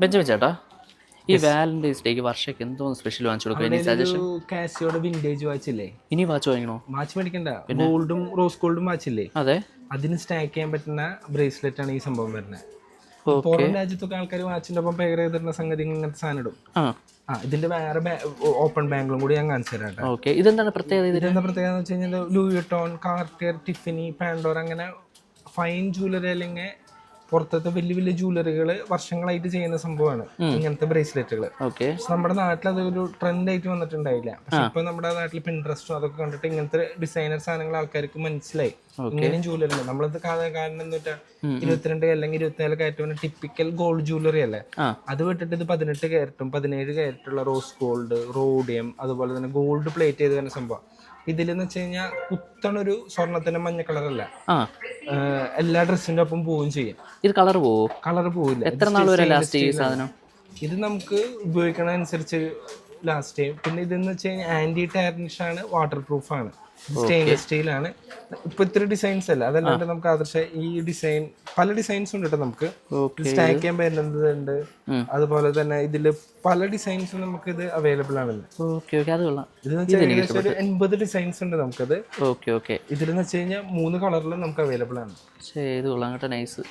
Benjamin ചേട്ടാ, ഈ Valentine's ഡേക്ക് വർഷയ്ക്ക് എന്തോ സ്പെഷ്യൽ വാങ്ങിച്ചു കൊടുക്കും? ഇനി സജഷൻ. കാസിയോടെ വിന്റേജ് വാച്ചില്ലേ, ഇനി വാച്ച് വാങ്ങിക്കണോ? വാച്ച് മേടിക്കണ്ട, ഗോൾഡും റോസ് ഗോൾഡും വാച്ചില്ലേ, അതെ. അതിന് സ്റ്റാക്ക് ചെയ്യാൻ പറ്റുന്ന ബ്രേസ്ലെറ്റ് ആണ് ഈ സംഭവം വരുന്നത്. ഓക്കെ. പുറം രാജ്യത്തൊക്കെ ആൾക്കാർ വാച്ചിന്റെ ഒപ്പം പെയർ ചെയ്തിരുന്ന സംഗതി ഇങ്ങനത്തെ സാധനം ഇടും. ഇതിന്റെ വേറെ ഓപ്പൺ ബാങ്കിലും കൂടി ഞാൻ കാണിച്ചു തരാം കേട്ടോ. ഓക്കെ, ഇതെന്താണ് പ്രത്യേകത? ഇതെന്താ പ്രത്യേകത എന്ന് വെച്ച് കഴിഞ്ഞാൽ ലൂയി വിട്ടോൺ, കാർട്ടിയർ, ടിഫിനി, പാൻഡോർ അങ്ങനെ ഫൈൻ ജ്വല്ലറി അല്ലെങ്കിൽ പുറത്തത്തെ വലിയ വലിയ ജ്വല്ലറികൾ വർഷങ്ങളായിട്ട് ചെയ്യുന്ന സംഭവമാണ് ഇങ്ങനത്തെ ബ്രേസ്ലെറ്റുകൾ. നമ്മുടെ നാട്ടിൽ അതൊരു ട്രെൻഡ് ആയിട്ട് വന്നിട്ടുണ്ടായില്ല. പക്ഷെ ഇപ്പൊ നമ്മുടെ നാട്ടിൽ പിൻട്രസ്റ്റും അതൊക്കെ കണ്ടിട്ട് ഇങ്ങനത്തെ ഡിസൈനർ സാധനങ്ങൾ ആൾക്കാർക്ക് മനസ്സിലായി. ഇങ്ങനെയും ജ്വല്ലറി ഉണ്ട്. നമ്മളത് കാരണം എന്ന് വെച്ചാൽ 22 അല്ലെങ്കിൽ 24 കയറ്റുന്ന ടിപ്പിക്കൽ ഗോൾഡ് ജ്വല്ലറി അല്ലേ, അത് വിട്ടിട്ട് ഇത് 18 ക്യാരറ്റും 17 ക്യാരറ്റുള്ള റോസ് ഗോൾഡ്, റോഡിയം, അതുപോലെ തന്നെ ഗോൾഡ് പ്ലേറ്റ് ചെയ്ത് തന്നെ സംഭവം. ഇതിലെന്ന് വെച്ച് കഴിഞ്ഞാൽ കുത്തണൊരു സ്വർണത്തിന്റെ മഞ്ഞ കളറല്ല, എല്ലാ ഡ്രസ്സിന്റെ ഒപ്പം പോവുകയും ചെയ്യും. ഇത് കളർ പോവോ? കളർ പോവില്ല. എത്ര നാൾ വരെ ലാസ്റ്റ് ചെയ്യും സാധനം? ഇത് നമുക്ക് ഉപയോഗിക്കണ അനുസരിച്ച് ലാസ്റ്റ് ചെയ്യും. പിന്നെ ഇതെന്ന് വെച്ച് കഴിഞ്ഞാൽ ആന്റി ടാർണിഷ് ആണ്, വാട്ടർ പ്രൂഫ് ആണ്, സ്റ്റെയിൻലെസ് സ്റ്റീലാണ്. ഇപ്പൊ ഇത്ര ഡിസൈൻസ് അല്ല, അതല്ലാണ്ട് നമുക്ക് ആദർശ ഈ ഡിസൈൻ പല ഡിസൈൻസും ഉണ്ട് കേട്ടോ. നമുക്ക് സ്റ്റാക്ക് ചെയ്യാൻ പറ്റുന്നതുണ്ട്, അതുപോലെ തന്നെ ഇതില് പല ഡിസൈൻസും നമുക്ക് ഇത് അവൈലബിൾ ആണല്ലോ. ഇതെന്ന് വെച്ചാൽ ഏകദേശം ഒരു 80 ഡിസൈൻസ് ഉണ്ട് നമുക്കത്. ഇതിലെന്ന് വെച്ച് കഴിഞ്ഞാൽ 3 കളറിലും നമുക്ക് അവൈലബിൾ ആണ്. ഇത് കൊള്ളാം കേട്ടോ, നൈസ്.